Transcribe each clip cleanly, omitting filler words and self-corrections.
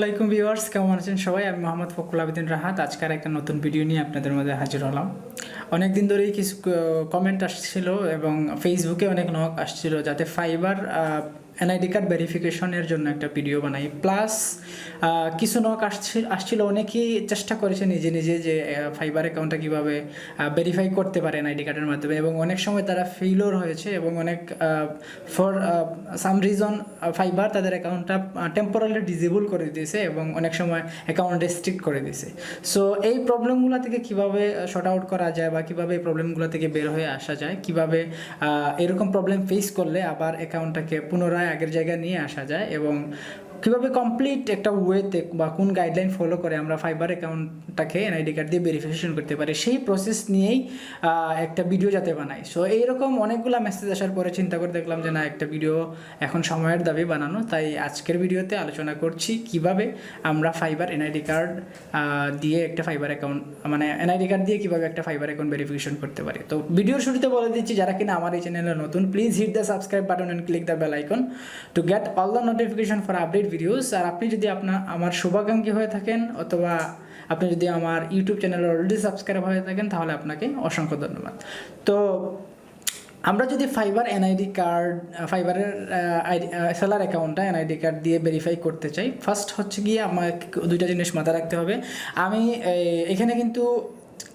আলাইকুম ভিউয়ার্স, কেমন আছেন সবাই? আমি মোহাম্মদ ফখরুল আবেদিন রাহাত। আজকের একটা নতুন ভিডিও নিয়ে আপনাদের মধ্যে হাজির হলাম। অনেক দিন ধরেই কিছু কমেন্ট আসছিল এবং ফেসবুকে অনেক নক আসছিল যাতে ফাইবার এনআইডি কার্ড ভেরিফিকেশনের জন্য একটা ভিডিও বানাই। প্লাস কিছু নক আসছিল, অনেকেই চেষ্টা করেছে নিজে নিজে যে ফাইবার অ্যাকাউন্টটা কীভাবে ভেরিফাই করতে পারে এনআইডি কার্ডের মাধ্যমে, এবং অনেক সময় তারা ফেইলিওর হয়েছে এবং অনেক ফর সাম রিজন ফাইবার তাদের অ্যাকাউন্টটা টেম্পোরারি ডিসেবল করে দিয়েছে এবং অনেক সময় অ্যাকাউন্ট রেস্ট্রিক্ট করে দিয়েছে। সো এই প্রবলেমগুলো থেকে কীভাবে শর্ট আউট করা যায় বা কীভাবে এই প্রবলেমগুলো থেকে বের হয়ে আসা যায়, কীভাবে এরকম প্রবলেম ফেস করলে আবার অ্যাকাউন্টটাকে পুনরায় আগের জায়গায় নিয়ে আসা যায়, এবং কীভাবে কমপ্লিট একটা ওয়েতে বা কোন গাইডলাইন ফলো করে আমরা ফাইবার অ্যাকাউন্টটাকে এনআইডি কার্ড দিয়ে ভেরিফিকেশন করতে পারি, সেই প্রসেস নিয়েই একটা ভিডিও যাতে বানাই। সো এইরকম অনেকগুলো মেসেজ আসার পরে চিন্তা করে দেখলাম যে না, একটা ভিডিও এখন সময়ের দাবি বানানো, তাই আজকের ভিডিওতে আলোচনা করছি কিভাবে আমরা ফাইবার এনআইডি কার্ড দিয়ে একটা ফাইবার অ্যাকাউন্ট এনআইডি কার্ড দিয়ে কীভাবে একটা ফাইবার অ্যাকাউন্ট ভেরিফিকেশন করতে পারি। তো ভিডিওর শুরুতে বলে দিচ্ছি, যারা কিনা আমার এই চ্যানেলে নতুন, please hit the subscribe button and click the bell icon to get all the notification for update videos. আর আপনি যদি আমার শুভাকাঙ্ক্ষী হয়ে থাকেন অথবা আপনি যদি আমার ইউটিউব চ্যানেলে অলরেডি সাবস্ক্রাইব হয়ে থাকেন, তাহলে আপনাকে অসংখ্য ধন্যবাদ। তো আমরা যদি ফাইবার এনআইডি কার্ড, ফাইবারের সেলার অ্যাকাউন্টটা এনআইডি কার্ড দিয়ে ভেরিফাই করতে চাই, ফার্স্ট হচ্ছে গিয়ে আমাকে দুইটা জিনিস মাথায় রাখতে হবে। আমি এখানে কিন্তু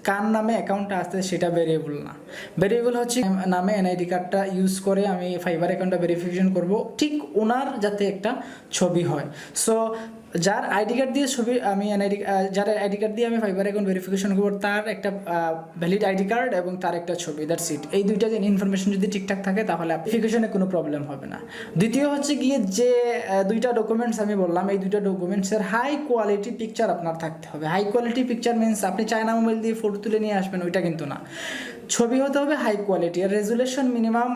কার নামে অ্যাকাউন্টটা আসছে সেটা ভেরিয়েবল না। ভেরিয়েবল হচ্ছে নামে এনআইডি কার্ডটা ইউজ করে আমি ফাইবার অ্যাকাউন্টটা ভেরিফিকেশন করব, ঠিক ওনার যাতে একটা ছবি হয়। সো যার আইডি কার্ড দিয়ে ছবি আমি যার আইডি কার্ড দিয়ে আমি ফাইবার অ্যাকাউন্ট ভেরিফিকেশন করবো, তার একটা ভ্যালিড আইডি কার্ড এবং তার একটা ছবি, দ্যাটস ইট। এই দুইটা ইনফরমেশন যদি ঠিকঠাক থাকে তাহলে ভেরিফিকেশনে কোনো প্রবলেম হবে না। দ্বিতীয় হচ্ছে গিয়ে যে দুইটা ডকুমেন্টস আমি বললাম, এই দুইটা ডকুমেন্টসের হাই কোয়ালিটি পিকচার আপনার থাকতে হবে। হাই কোয়ালিটি পিকচার মিনস আপনি চায়না মোবাইল দিয়ে ফটো তুলে নিয়ে আসবেন, ওইটা কিন্তু না। ছবি হতে হবে হাই কোয়ালিটি, আর রেজুলেশন মিনিমাম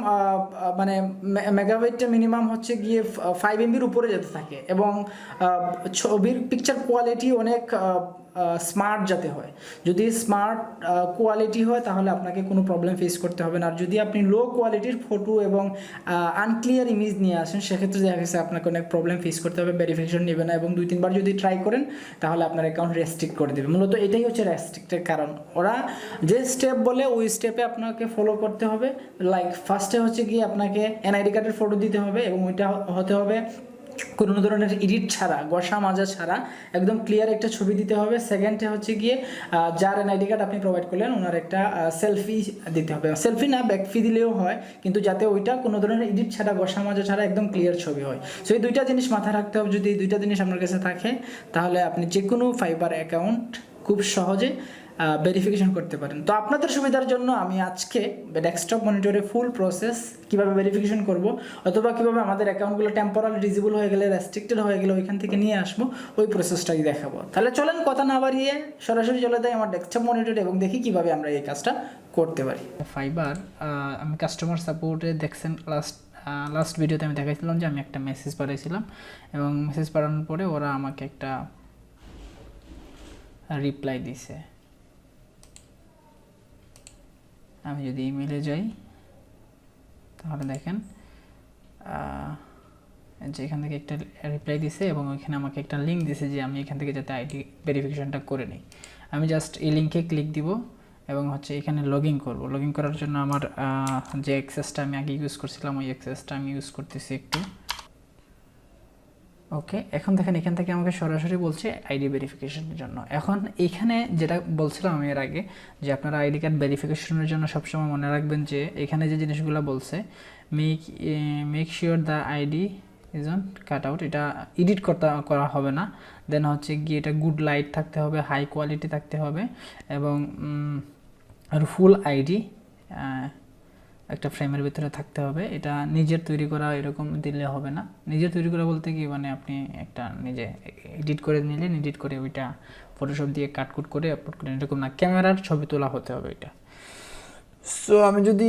মেগাবাইটটা মিনিমাম হচ্ছে গিয়ে 5 MBর উপরে যেতে থাকে, এবং ছবির পিকচার কোয়ালিটি অনেক স্মার্ট যাতে হয়। যদি স্মার্ট কোয়ালিটি হয় তাহলে আপনাকে কোনো প্রবলেম ফেস করতে হবে না। আর যদি আপনি লো কোয়ালিটির ফটো এবং আনক্লিয়ার ইমেজ নিয়ে আসেন, সেক্ষেত্রে দেখা গেছে আপনাকে অনেক প্রবলেম ফেস করতে হবে, ভেরিফিকেশন নেবে না, এবং 2-3 বার যদি ট্রাই করেন তাহলে আপনার অ্যাকাউন্ট রেস্ট্রিক্ট করে দেবে। মূলত এটাই হচ্ছে রেস্ট্রিক্টের কারণ। ওরা যে স্টেপ বলে ওই স্টেপে আপনাকে ফলো করতে হবে। লাইক ফার্স্টে হচ্ছে গিয়ে আপনাকে এনআইডি কার্ডের ফটো দিতে হবে, এবং ওইটা হতে হবে কোনো ধরনের এডিট ছাড়া, গসা মাজা ছাড়া একদম ক্লিয়ার একটা ছবি দিতে হবে। সেকেন্ডে হচ্ছে গিয়ে যার এনআইডি কার্ড আপনি প্রোভাইড করলেন ওনার একটা সেলফি দিতে হবে। সেলফি না, ব্যাকফি দিলেও হয়, কিন্তু যাতে ওইটা কোনো ধরনের এডিট ছাড়া, গসা মাজা ছাড়া একদম ক্লিয়ার ছবি হয়। সো এই দুইটা জিনিস মাথায় রাখতে হবে। যদি এই দুইটা জিনিস আপনার কাছে থাকে তাহলে আপনি যে কোনো ফাইবার অ্যাকাউন্ট খুব সহজে ভেরিফিকেশন করতে পারেন। তো আপনাদের সুবিধার জন্য আমি আজকে ডেস্কটপ মনিটরে ফুল প্রসেস কীভাবে ভেরিফিকেশন করব, অথবা কীভাবে আমাদের অ্যাকাউন্টগুলো টেম্পোরারি ডিসেবল হয়ে গেলে, রেস্ট্রিক্টেড হয়ে গেলে ওইখান থেকে নিয়ে আসবো, ওই প্রসেসটাই দেখাবো। তাহলে চলেন কথা না বাড়িয়ে সরাসরি চলে যাই আমার ডেস্কটপ মনিটরে এবং দেখি কীভাবে আমরা এই কাজটা করতে পারি। ফাইবার আমি কাস্টমার সাপোর্টে দেখছেন লাস্ট ভিডিওতে আমি দেখাইছিলাম যে আমি একটা মেসেজ পাঠিয়েছিলাম, এবং মেসেজ পাঠানোর পরে ওরা আমাকে একটা রিপ্লাই দিছে। আমি যদি ইমেলে যাই তাহলে দেখেন যে এখান থেকে একটা রিপ্লাই দিছে, এবং ওইখানে আমাকে একটা লিঙ্ক দিছে যে আমি এখান থেকে যাতে আইডি ভেরিফিকেশনটা করে নিই। আমি জাস্ট এই লিঙ্কে ক্লিক দিব এবং হচ্ছে এখানে লগ ইন করবো। লগ ইন করার জন্য আমার যে অ্যাক্সেসটা আমি আগে ইউজ করছিলাম ওই অ্যাক্সেসটা আমি ইউজ করতেছি একটু। ওকে, এখন দেখেন এখান থেকে আমাকে সরাসরি বলছে আইডি ভেরিফিকেশনের জন্য। এখন এখানে যেটা বলছিলাম আমি এর আগে, যে আপনারা আইডি কার্ড ভেরিফিকেশনের জন্য সবসময় মনে রাখবেন যে এখানে যে জিনিসগুলো বলছে, make sure the ID is on cut out, এটা এডিট করা হবে না। দেন হচ্ছে গিয়ে এটা গুড লাইট থাকতে হবে, হাই কোয়ালিটি থাকতে হবে, এবং আর ফুল আইডি একটা ফ্রেমের ভিতরে থাকতে হবে। এটা নিজের তৈরি করা এরকম দিলে হবে না। নিজের তৈরি করা বলতে কি, আপনি একটা নিজে এডিট করে নিলেন, এডিট করে ওইটা ফটোশপ দিয়ে কাটকুট করে আপলোড করেন, এরকম না, ক্যামেরার ছবি তোলা হতে হবে এটা। সো আমি যদি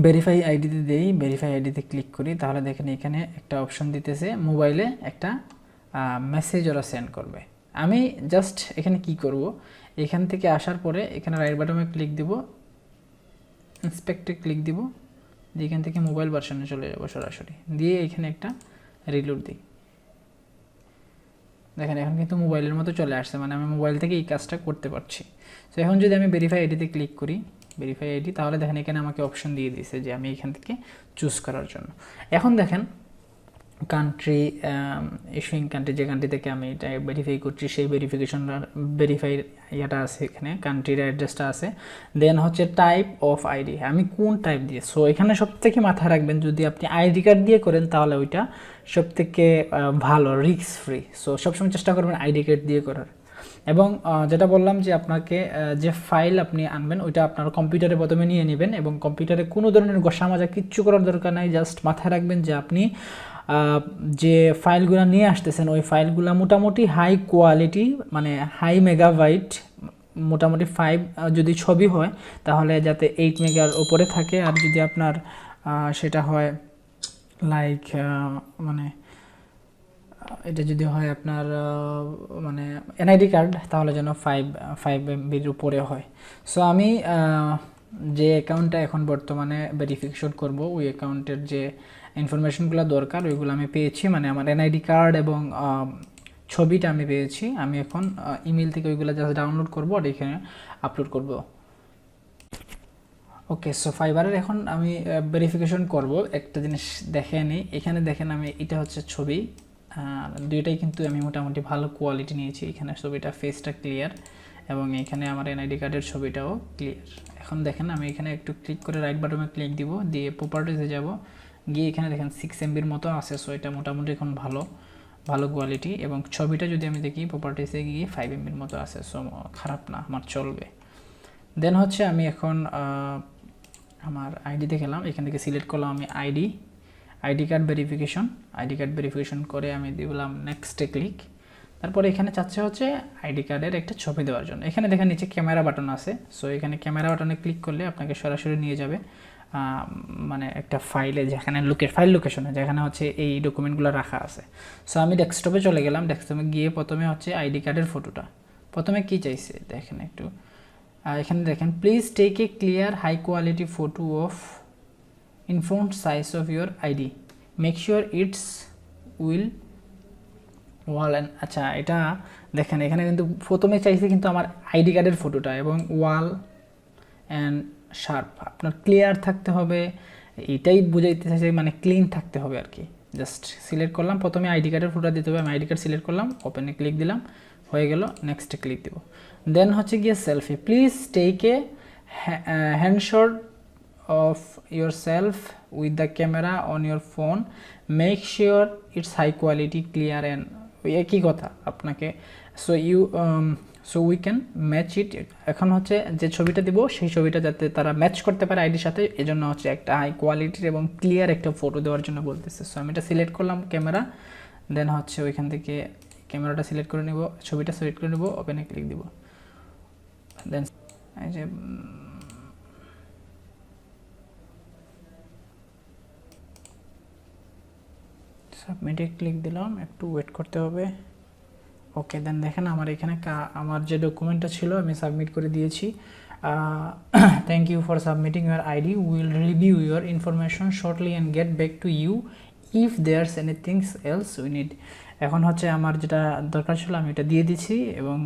ভেরিফাই আইডিতে দেই, ভেরিফাই আইডিতে ক্লিক করি, তাহলে দেখেন এখানে একটা অপশন দিতেছে মোবাইলে একটা মেসেজ ওরা সেন্ড করবে। আমি জাস্ট এখানে কি করব, এখান থেকে আসার পরে এখানে রাইট বাটনে ক্লিক দিব, ইন্সপেক্টে ক্লিক দিব, দিয়ে এখান থেকে মোবাইল ভার্সনে চলে যাব সরাসরি, দিয়ে এখানে একটা রিলোড দিই। দেখেন এখন কিন্তু মোবাইলের মতো চলে আসছে, মানে আমি মোবাইল থেকে এই কাজটা করতে পারছি। সো এখন যদি আমি ভেরিফাই আইডিতে ক্লিক করি, ভেরিফাই আইডি, তাহলে দেখেন এখানে আমাকে অপশন দিয়ে দিয়েছে যে আমি এখান থেকে চুজ করার জন্য। এখন দেখেন কান্ট্রি, ইস্যুইং কান্ট্রি, যে কান্ট্রি থেকে আমি এটা ভেরিফাই করছি সেই ভেরিফাই ইয়েটা আছে, এখানে কান্ট্রির অ্যাড্রেসটা আছে। দেন হচ্ছে টাইপ অফ আইডি, আমি কোন টাইপ দিয়ে। সো এখানে সবথেকে মাথায় রাখবেন, যদি আপনি আইডি কার্ড দিয়ে করেন তাহলে ওইটা সবথেকে ভালো, রিস্ক ফ্রি। সো সবসময় চেষ্টা করবেন আইডি কার্ড দিয়ে করার। এবং যেটা বললাম যে আপনাকে যে ফাইল আপনি আনবেন ওইটা আপনার কম্পিউটারে প্রথমে নিয়ে নেবেন, এবং কম্পিউটারে কোনো ধরনের ঘষা মাজা কিচ্ছু করার দরকার নাই। জাস্ট মাথায় রাখবেন যে আপনি যে ফাইলগুলো নিয়ে আসতেছেন ওই ফাইলগুলো মোটামুটি হাই কোয়ালিটি, মানে হাই মেগাবাইট, মোটামুটি 5 যদি ছবি হয় তাহলে যাতে 8 মেগার ওপরে থাকে। আর যদি আপনার সেটা হয় লাইক মানে এটা যদি হয় আপনার মানে এনআইডি কার্ড, তাহলে যেন 5 MBর উপরে হয়। সো আমি যে অ্যাকাউন্টটা এখন বর্তমানে ভেরিফিকেশন করব ওই অ্যাকাউন্টের যে ইনফরমেশনগুলো দরকার ওইগুলো আমি পেয়েছি, মানে আমার এনআইডি কার্ড এবং ছবিটা আমি পেয়েছি। আমি এখন ইমেল থেকে ওইগুলো জাস্ট ডাউনলোড করবো আর এখানে আপলোড করব। ওকে, সো ফাইবারের এখন আমি ভেরিফিকেশন করব। একটা জিনিস দেখে নিই, এখানে দেখেন আমি এটা হচ্ছে ছবি, দুইটাই কিন্তু আমি মোটামুটি ভালো কোয়ালিটি নিয়েছি। এখানে ছবিটা ফেসটা ক্লিয়ার এবং এখানে আমার এনআইডি কার্ডের ছবিটাও ক্লিয়ার। এখন দেখেন আমি এখানে একটু ক্লিক করে রাইট বাটনে ক্লিক দিব, দিয়ে প্রপার্টিসে যাব, গিয়ে এখানে দেখেন 6 MBর মতো আছে। সো এটা মোটামুটি এখন ভালো কোয়ালিটি। এবং ছবিটা যদি আমি দেখি প্রপার্টিসে গিয়ে 5 MBর মতো আছে। সো খারাপ না, আমার চলবে। দেন হচ্ছে আমি এখন আমার আইডিতে গেলাম, এখান থেকে সিলেক্ট করলাম আমি আইডি কার্ড ভেরিফিকেশন করে আমি দিলাম নেক্সটে ক্লিক। তারপরে এখানে চাচ্ছে হচ্ছে আইডি কার্ডের একটা ছবি দেওয়ার জন্য। এখানে দেখেন নিচে ক্যামেরা বাটন আছে। সো এখানে ক্যামেরা বাটনে ক্লিক করলে আপনাকে সরাসরি নিয়ে যাবে মানে একটা ফাইলে, যেখানে ফাইল লোকেশনে, যেখানে হচ্ছে এই ডকুমেন্টগুলো রাখা আছে। সো আমি ডেস্কটপে চলে গেলাম। ডেস্কটপে গিয়ে প্রথমে হচ্ছে আইডি কার্ডের ফটোটা, প্রথমে কি চাইছে দেখেন একটু, এখানে দেখেন please take a clear high quality photo of in front size of your ID, make sure it's will wall and আচ্ছা এটা দেখেন এখানে কিন্তু প্রথমে চাইছে কিন্তু আমার আইডি কার্ডের ফটোটা, এবং ওয়াল অ্যান্ড শার্প আপনার ক্লিয়ার থাকতে হবে, এটাই বুঝাইতে চাইছে, মানে ক্লিন থাকতে হবে আর কি। জাস্ট সিলেক্ট করলাম, প্রথমে আইডি কার্ডের ফটো দিতে হবে, আমি আইডি কার্ড সিলেক্ট করলাম, ওপেনে ক্লিক দিলাম, হয়ে গেল, নেক্সটে ক্লিক দেব। দেন হচ্ছে গিয়ে selfie, please take a handshot of yourself with the camera on your phone, make sure it's high quality, clear and একই কথা আপনাকে। so we can match it। এখন হচ্ছে যে ছবিটা দিব সেই ছবিটা যাতে তারা ম্যাচ করতে পারে আইডির সাথে, এজন্য হচ্ছে একটা হাই কোয়ালিটির এবং ক্লিয়ার একটা ফটো দেওয়ার জন্য বলতেছে। সো আমি এটা সিলেক্ট করলাম ক্যামেরা, দেন হচ্ছে ওইখান থেকে ক্যামেরাটা সিলেক্ট করে নেব, ছবিটা সিলেক্ট করে নেব, ওপেনে ক্লিক দিব। দেন এই যে সাবমিটে ক্লিক দিলাম, একটু ওয়েট করতে হবে। ওকে, দেন দেখেন আমার এখানে আমার যে ডকুমেন্টটা ছিল আমি সাবমিট করে দিয়েছি। Thank you for submitting your ID, will review your information shortly and get back to you if there's anything else we need. এখন হচ্ছে আমার যেটা দরকার ছিল আমি এটা দিয়ে দিচ্ছি, এবং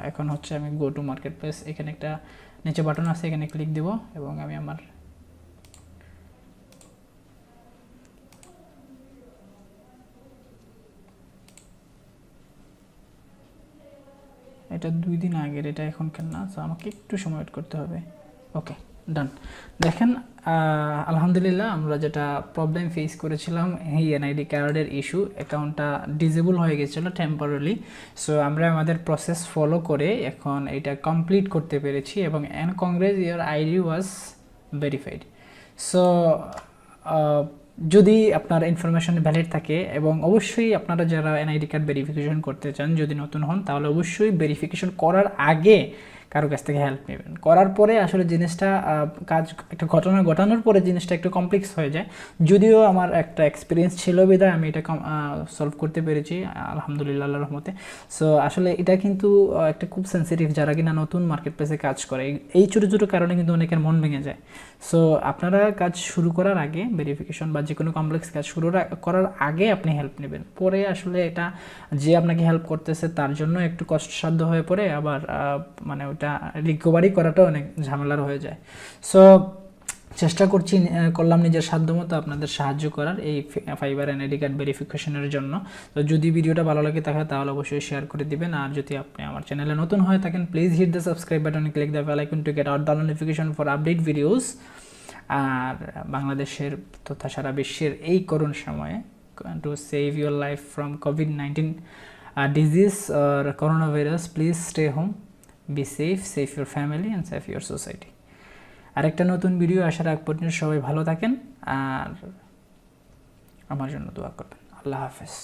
এখন হচ্ছে আমি গো টু মার্কেট প্লেস, এখানে একটা নিচে বাটন আছে, এখানে ক্লিক দেব, এবং আমি আমার এটা 2 দিন আগের, এটা এখনকার না, তো আমাকে একটু সময় ওয়েট করতে হবে। ওকে, ডান। দেখেন আলহামদুলিল্লাহ আমরা যেটা প্রবলেম ফেস করেছিলাম এই এনআইডি কার্ডের ইস্যু, অ্যাকাউন্টটা ডিসেবল হয়ে গেছিলো টেম্পোরারি। সো আমরা আমাদের প্রসেস ফলো করে এখন এটা কমপ্লিট করতে পেরেছি, এবং and Congress your ID was verified. So যদি আপনার ইনফরমেশন ভ্যালিড থাকে, এবং অবশ্যই আপনারা যারা এনআইডি কার্ড ভেরিফিকেশন করতে চান যদি নতুন হন, তাহলে অবশ্যই ভেরিফিকেশন করার আগে কারো কাছ থেকে হেল্প নেবেন। করার পরে আসলে জিনিসটা কাজ একটা ঘটনা ঘটানোর পরে জিনিসটা একটু কমপ্লেক্স হয়ে যায়, যদিও আমার একটা এক্সপিরিয়েন্স ছিল বিধায় আমি এটা সলভ করতে পেরেছি আলহামদুলিল্লাহ, আল্লাহর রহমতে। সো আসলে এটা কিন্তু একটা খুব সেন্সিটিভ, যারা কিনা নতুন মার্কেট প্লেসে কাজ করে, এই ছোটো ছোটো কারণে কিন্তু অনেকের মন ভেঙে যায়। সো আপনারা কাজ শুরু করার আগে ভেরিফিকেশন বা যে কোনো কমপ্লেক্স কাজ শুরু করার আগে আপনি হেল্প নেবেন। পরে আসলে এটা যে আপনাকে হেল্প করতেছে তার জন্য একটু কষ্টসাধ্য হয়ে পড়ে, আবার মানে ওটা রিকভারি করাটাও অনেক ঝামেলার হয়ে যায়। সো চেষ্টা করলাম নিজের সাধ্যমতো আপনাদের সাহায্য করার এই ফাইবার এনআইডি কার্ড ভেরিফিকেশনের জন্য। তো যদি ভিডিওটা ভালো লাগে তাহলে অবশ্যই শেয়ার করে দিবেন। আর যদি আপনি আমার চ্যানেলে নতুন হয়ে থাকেন, please hit the subscribe button, click the bell icon to get out the notification for update videos. আর বাংলাদেশের তথা সারা বিশ্বের এই করুণ সময়ে to save your life from COVID-19 disease or coronavirus, please stay home, be safe, save your family and save your society. আরেকটা নতুন ভিডিও আসার আগ পর্যন্ত সবাই ভালো থাকেন আর আমার জন্য দোয়া করবেন। আল্লাহ হাফেজ।